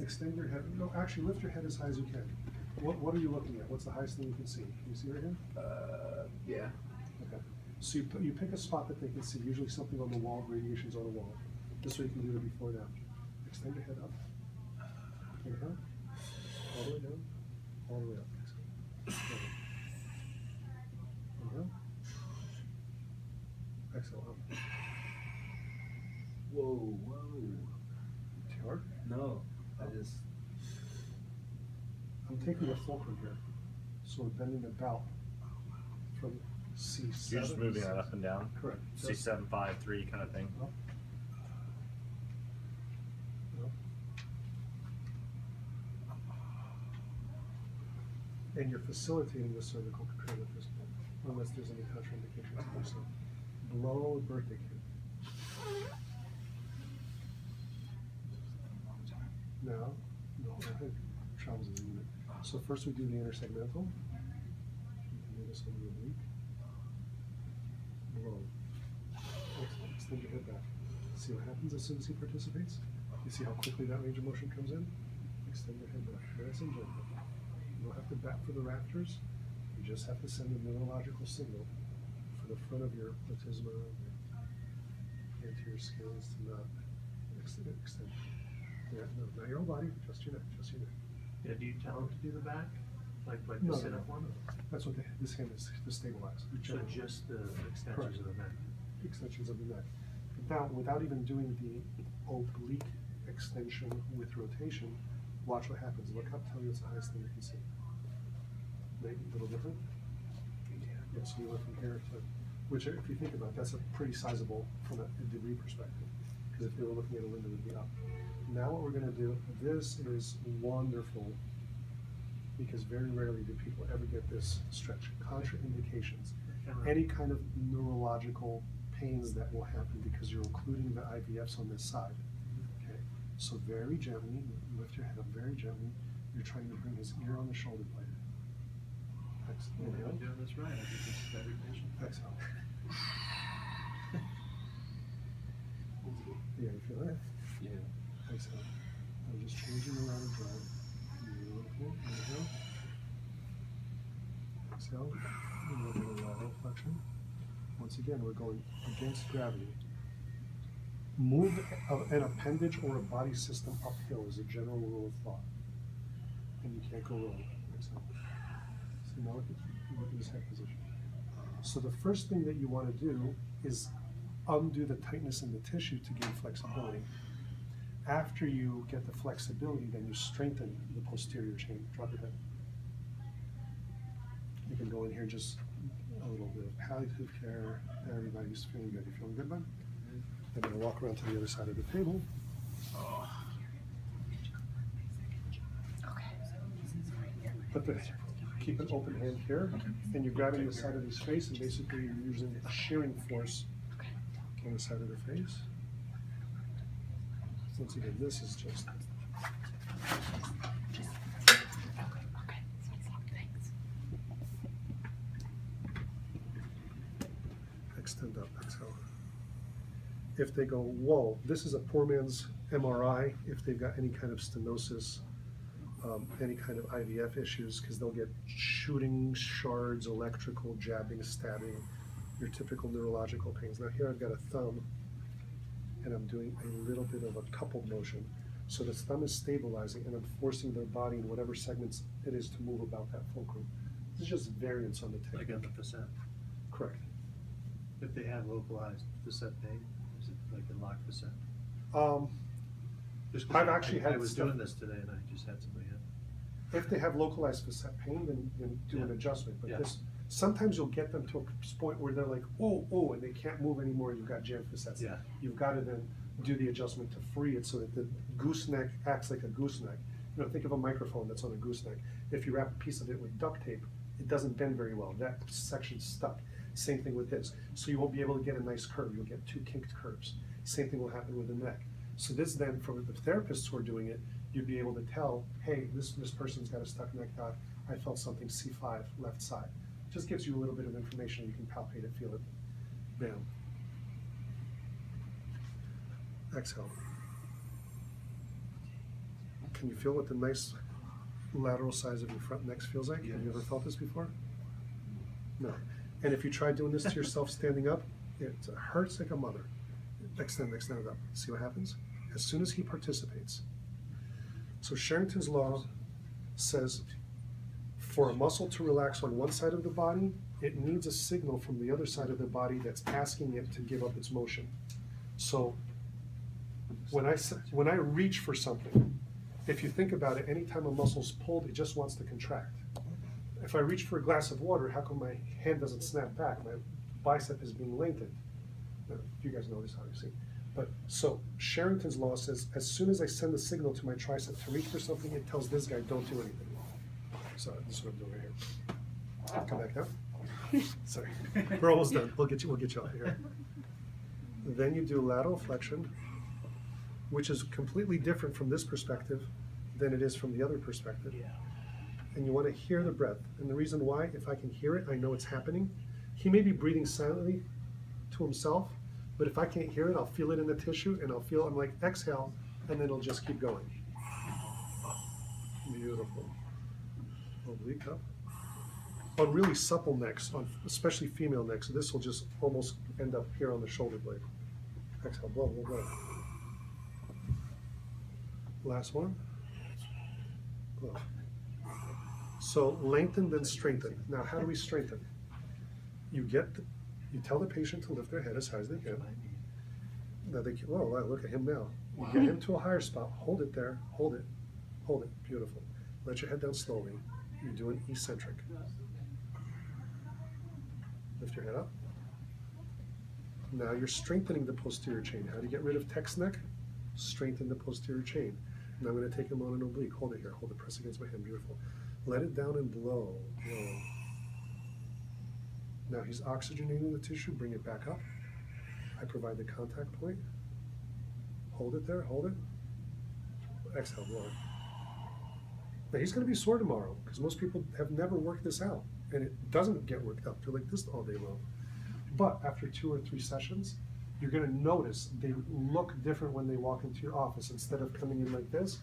Extend your head. No, actually, lift your head as high as you can. What are you looking at? What's the highest thing you can see? Can you see right here? Yeah. Okay. So you pick a spot that they can see, usually something on the wall, radiation's on the wall. This way you can do it before now. Extend your head up. Inhale. All the way down. All the way up. Exhale. Inhale. Exhale up. Whoa, whoa. Too hard? No, I'm taking a fulcrum here. So we're bending the belt from C7. You're just moving that up and down? Correct. C7, 5, 3 kind of thing? Up. Up. And you're facilitating the cervical curve at this point, unless there's any contraindication to do so. Blow a birthday cake. Now, no, I think travels as a unit. So first we do the intersegmental. You can do this on the oblique. Blow. Excellent. Extend your head back. See what happens as soon as he participates? You see how quickly that range of motion comes in? Extend your head back. Nice and gentle. You don't have to bat for the rafters. You just have to send a neurological signal for the front of your platysma, your anterior scales to not extend. Yeah, no, not your whole body, just your neck, just your neck. Yeah, do you tell them to do the back? Like No, the sit no, up one? That's what this hand is to stabilize. So just the extensions of the neck? Extensions of the neck. Without even doing the oblique extension with rotation, watch what happens. Look up, tell you it's the highest thing you can see. Maybe a little different? Yeah, so you went from here to, which if you think about it, that's a pretty sizable from a degree perspective. Because if you were looking at a window, it would be up. Now what we're going to do, this is wonderful, because very rarely do people ever get this stretch. Contraindications, any kind of neurological pains that will happen because you're including the IVFs on this side. Okay, so very gently, lift your head up very gently. You're trying to bring his ear on the shoulder blade. Exhale. I'm doing this right. I think this is every patient. Exhale. Yeah, you feel that? Yeah. Exhale. I'm just changing around the drive. Beautiful. Inhale. Exhale. A little bit of lateral flexion. Once again, we're going against gravity. Move an appendage or a body system uphill is a general rule of thought. And you can't go wrong. Exhale. So now look at this head position. So the first thing that you want to do is undo the tightness in the tissue to gain flexibility. After you get the flexibility, then you strengthen the posterior chain. Drop your head. You can go in here just a little bit of palliative care. Everybody's feeling good. You feeling good, bud? I'm going to walk around to the other side of the table. Keep an open hand here, and you're grabbing the side of his face, and basically you're using a shearing force on the side of the face. Once again, this is just. Extend up, exhale. If they go, whoa, this is a poor man's MRI, if they've got any kind of stenosis, any kind of IVF issues, because they'll get shooting, shards, electrical, jabbing, stabbing, your typical neurological pains. Now here I've got a thumb, and I'm doing a little bit of a coupled motion. So the thumb is stabilizing, and I'm forcing their body in whatever segments it is to move about that fulcrum. This is just variance on the technique. Like on the facet? Correct. If they have localized facet pain, is it like a locked facet? Just 'cause I've actually had I was stuff- doing this today and I just had somebody in. If they have localized facet pain, then do an Yeah. adjustment. But Yeah. this, sometimes you'll get them to a point where they're like, oh, and they can't move anymore, you've got jammed facets. Yeah. You've got to then do the adjustment to free it so that the gooseneck acts like a gooseneck. You know, think of a microphone that's on a gooseneck. If you wrap a piece of it with duct tape, it doesn't bend very well. That section's stuck. Same thing with this. So you won't be able to get a nice curve. You'll get two kinked curves. Same thing will happen with the neck. So this then, from the therapists who are doing it, you'd be able to tell, hey, this person's got a stuck neck, doc. I felt something C5 left side. Just gives you a little bit of information. You can palpate it, feel it. Bam. Exhale. Can you feel what the nice lateral size of your front neck feels like? Have you ever felt this before? No. And if you try doing this to yourself standing up, it hurts like a mother. Extend it up. See what happens? As soon as he participates. So Sherrington's law says for a muscle to relax on one side of the body, it needs a signal from the other side of the body that's asking it to give up its motion. So when I reach for something, if you think about it, anytime a muscle's pulled, it just wants to contract. If I reach for a glass of water, how come my hand doesn't snap back? My bicep is being lengthened. You guys know this, obviously. But so Sherrington's law says, as soon as I send the signal to my tricep to reach for something, it tells this guy, don't do anything. So this is what I'm doing right here. Come back down. Sorry, we're almost done. We'll get you out here. Then you do lateral flexion, which is completely different from this perspective than it is from the other perspective. And you want to hear the breath. And the reason why, if I can hear it, I know it's happening. He may be breathing silently to himself, but if I can't hear it, I'll feel it in the tissue, and I'm like, exhale, and then it'll just keep going. Beautiful. Oblique up. On really supple necks, on especially female necks, this will just almost end up here on the shoulder blade. Exhale, blow, blow, blow. Last one. Blow. So lengthen, then strengthen. Now, how do we strengthen? You tell the patient to lift their head as high as they can. Now wow, look at him now. You get him to a higher spot. Hold it there. Hold it. Hold it. Beautiful. Let your head down slowly. You're doing eccentric. Lift your head up. Now you're strengthening the posterior chain. How do you get rid of text neck? Strengthen the posterior chain. Now I'm going to take him on an oblique. Hold it here. Hold it. Press against my hand. Beautiful. Let it down and blow. Blow. Now he's oxygenating the tissue. Bring it back up. I provide the contact point. Hold it there. Hold it. Exhale. Blow. Now he's going to be sore tomorrow because most people have never worked this out, and it doesn't get worked up. They're like this all day long. But after 2 or 3 sessions, you're going to notice they look different when they walk into your office. Instead of coming in like this,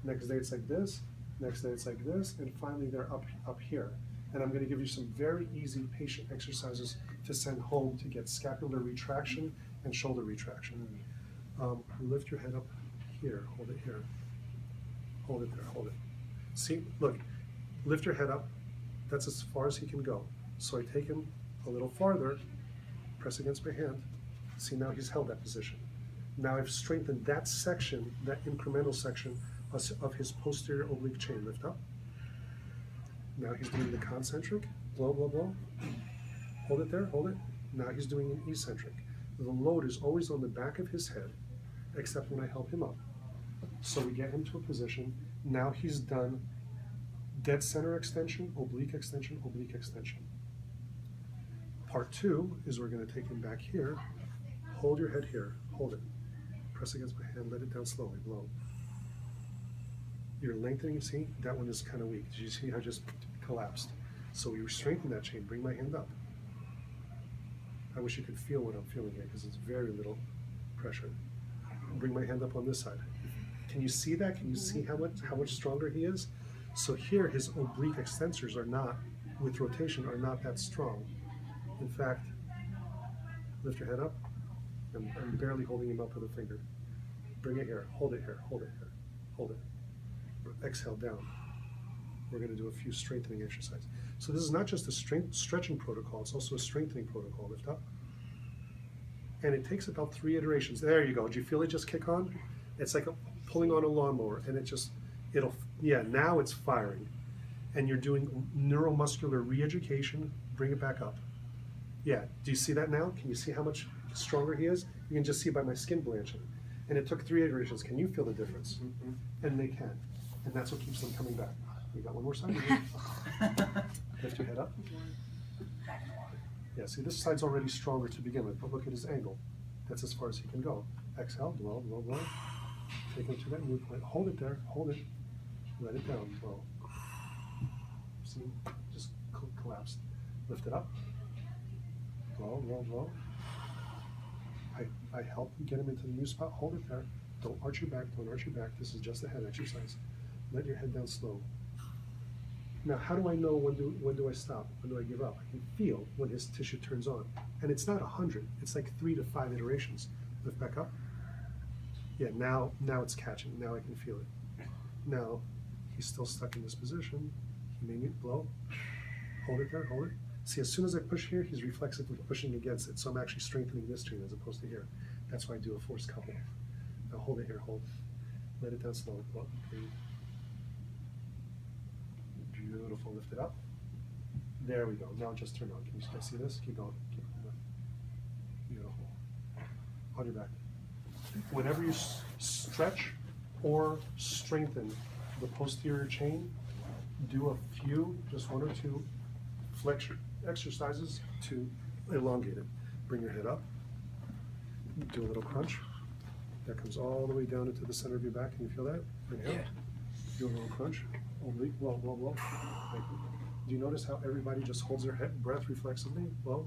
next day it's like this, next day it's like this, and finally they're up here. And I'm going to give you some very easy patient exercises to send home to get scapular retraction and shoulder retraction. Lift your head up here, hold it here, hold it there, hold it. See, look, lift your head up. That's as far as he can go. So I take him a little farther, press against my hand. See, now he's held that position. Now I've strengthened that section, that incremental section of his posterior oblique chain. Lift up. Now he's doing the concentric. Blow, blow, blow. Hold it there, hold it. Now he's doing an eccentric. The load is always on the back of his head, except when I help him up. So we get him to a position. Now he's done dead center extension, oblique extension, oblique extension. Part 2 is we're going to take him back here. Hold your head here. Hold it. Press against my hand. Let it down slowly. Blow. You're lengthening. See, that one is kind of weak. Did you see how it just collapsed? So we strengthen that chain. Bring my hand up. I wish you could feel what I'm feeling here because it's very little pressure. Bring my hand up on this side. Can you see that? Can you see how much stronger he is? So here his oblique extensors are not, with rotation, are not that strong. In fact, lift your head up. I'm barely holding him up with a finger. Bring it here. Hold it here. Hold it here. Hold it. Exhale down. We're going to do a few strengthening exercises. So this is not just a stretching protocol, it's also a strengthening protocol. Lift up. And it takes about 3 iterations. There you go. Do you feel it just kick on? It's like pulling on a lawnmower, and now it's firing. And you're doing neuromuscular re-education. Bring it back up. Yeah, do you see that now? Can you see how much stronger he is? You can just see by my skin blanching. And it took 3 iterations. Can you feel the difference? Mm-hmm. And they can. And that's what keeps them coming back. We got one more side. Lift your head up. Yeah, see, this side's already stronger to begin with, but look at his angle. That's as far as he can go. Exhale, blow, blow, blow. Take him to that new point. Hold it there, hold it. Let it down, blow. See, just collapsed. Lift it up. Blow, blow, blow. I help get him into the new spot. Hold it there. Don't arch your back, don't arch your back. This is just a head exercise. Let your head down slow. Now, how do I know when do I stop? When do I give up? I can feel when his tissue turns on. And it's not 100, it's like 3 to 5 iterations. Lift back up. Yeah, now it's catching. Now I can feel it. Now, he's still stuck in this position. He may need to blow. Hold it there, hold it. See, as soon as I push here, he's reflexively pushing against it. So I'm actually strengthening this chain as opposed to here. That's why I do a forced couple. Now hold it here, hold. Let it down slowly. Well, breathe. Beautiful, lift it up. There we go. Now just turn on. Can you guys see this? Keep going. Keep going. Beautiful. On your back. Whenever you stretch or strengthen the posterior chain, do a few, just 1 or 2 flexion exercises to elongate it. Bring your head up. Do a little crunch. That comes all the way down into the center of your back. Can you feel that? Inhale. Yeah. Do a little crunch. Oblique, blow, blow, blow. Thank you. Do you notice how everybody just holds their head, breath reflexively? Blow.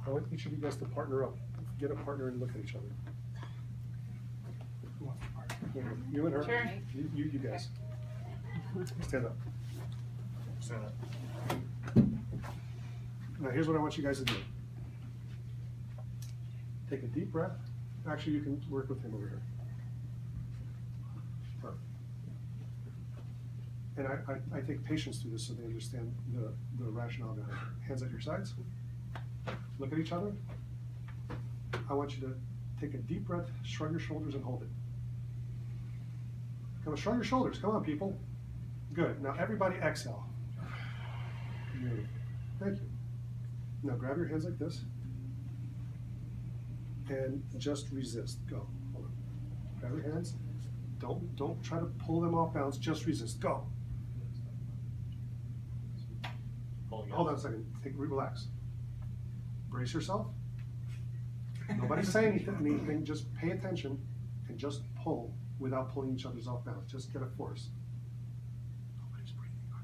I want each of you guys to partner up. Get a partner and look at each other. You and her. Sure. You guys. Stand up. Stand up. Now here's what I want you guys to do. Take a deep breath. Actually, you can work with him over here. Perfect. And I take patients through this so they understand the rationale behind it. Hands at your sides. Look at each other. I want you to take a deep breath, shrug your shoulders, and hold it. Come on, shrug your shoulders. Come on, people. Good. Now everybody exhale. Beautiful. Thank you. Now grab your hands like this and just resist. Go. Hold on. Grab your hands. Don't try to pull them off balance. Just resist. Go. Hold on a second. Relax. Brace yourself. Nobody's saying anything. Just pay attention and just pull without pulling each other's off balance. Just get a force. Nobody's breathing on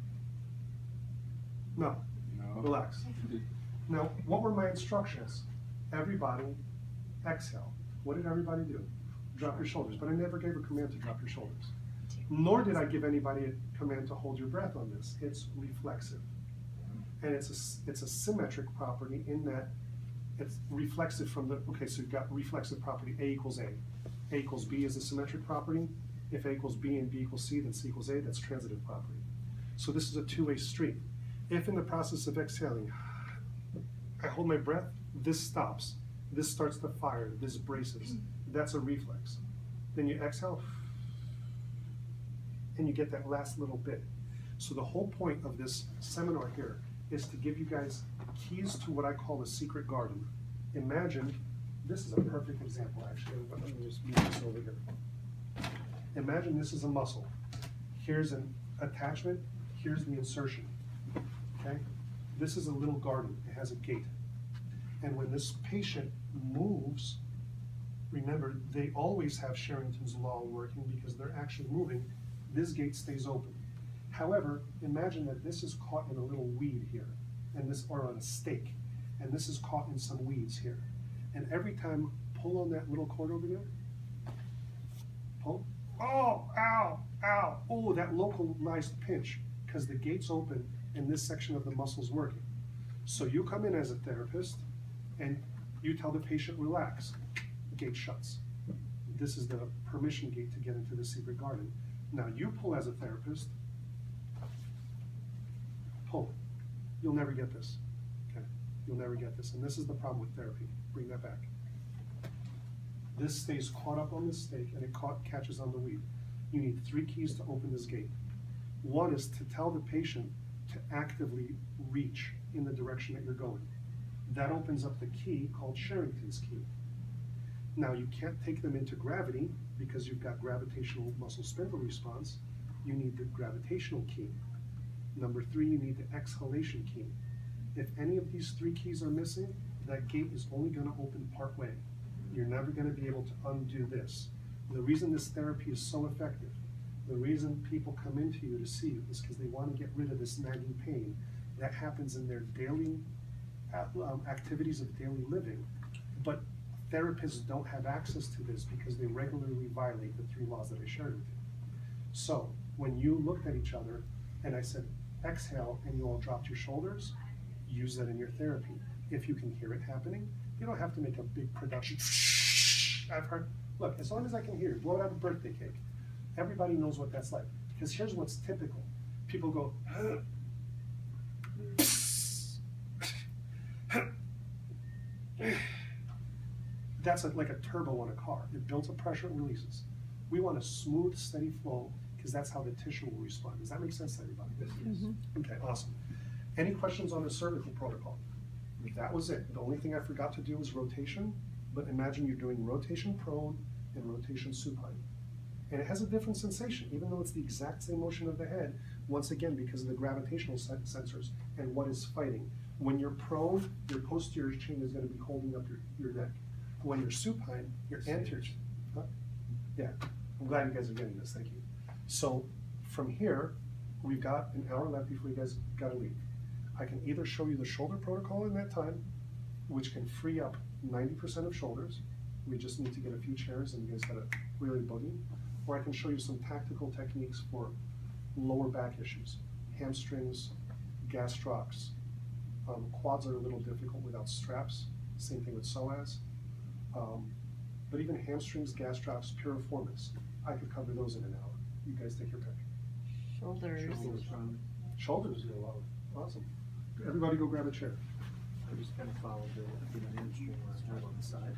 you. No. Relax. Now, what were my instructions? Everybody exhale. What did everybody do? Drop your shoulders. But I never gave a command to drop your shoulders. Nor did I give anybody a command to hold your breath on this. It's reflexive. And it's a symmetric property in that it's reflexive from the, okay, so you've got reflexive property A equals A. A equals B is a symmetric property. If A equals B and B equals C, then C equals A, that's transitive property. So this is a two-way street. If in the process of exhaling, I hold my breath, this stops. This starts to fire, this braces. That's a reflex. Then you exhale, and you get that last little bit. So the whole point of this seminar here is to give you guys keys to what I call a secret garden. Imagine, this is a perfect example actually, but let me just move this over here. Imagine this is a muscle. Here's an attachment, here's the insertion, okay? This is a little garden, it has a gate. And when this patient moves, remember, they always have Sherrington's law working because they're actually moving, this gate stays open. However, imagine that this is caught in a little weed here, and this, or on a stake, and this is caught in some weeds here. And every time, pull on that little cord over there, pull, oh, ow, ow, oh, that localized pinch, because the gate's open and this section of the muscle's working. So you come in as a therapist, and you tell the patient, relax, gate shuts. This is the permission gate to get into the secret garden. Now you pull as a therapist, pull. You'll never get this, okay? You'll never get this, and this is the problem with therapy. Bring that back. This stays caught up on the stake, and it catches on the weed. You need 3 keys to open this gate. One is to tell the patient to actively reach in the direction that you're going. That opens up the key called Sherrington's key. Now you can't take them into gravity because you've got gravitational muscle spindle response. You need the gravitational key. Number 3, you need the exhalation key. If any of these 3 keys are missing, that gate is only going to open part way. You're never going to be able to undo this. The reason this therapy is so effective, the reason people come into you to see you is because they want to get rid of this nagging pain that happens in their daily activities of daily living. But therapists don't have access to this because they regularly violate the 3 laws that I shared with you. So when you looked at each other and I said, exhale, and you all dropped your shoulders, use that in your therapy. If you can hear it happening, you don't have to make a big production. I've heard, look, as long as I can hear you, blow it out a birthday cake. Everybody knows what that's like. Because here's what's typical. People go, that's like a turbo on a car. It builds up pressure and releases. We want a smooth, steady flow because that's how the tissue will respond. Does that make sense to everybody? Okay, awesome. Any questions on the cervical protocol? That was it. The only thing I forgot to do was rotation, but imagine you're doing rotation prone and rotation supine. And it has a different sensation, even though it's the exact same motion of the head, once again, because of the gravitational sensors and what is fighting. When you're prone, your posterior chain is going to be holding up your neck. When you're supine, your anterior chain. Huh? Yeah, I'm glad you guys are getting this, thank you. So from here, we've got an hour left before you guys gotta leave. I can either show you the shoulder protocol in that time, which can free up 90% of shoulders. We just need to get a few chairs and you guys gotta really boogie. Or I can show you some tactical techniques for lower back issues, hamstrings, gastrocs. Quads are a little difficult without straps. Same thing with psoas. But even hamstrings, gastrocs, piriformis, I could cover those in an hour. You guys take your pick. Shoulders. Shoulders go well. Awesome. Everybody go grab a chair. I just kind of followed the hamstring last time on the side.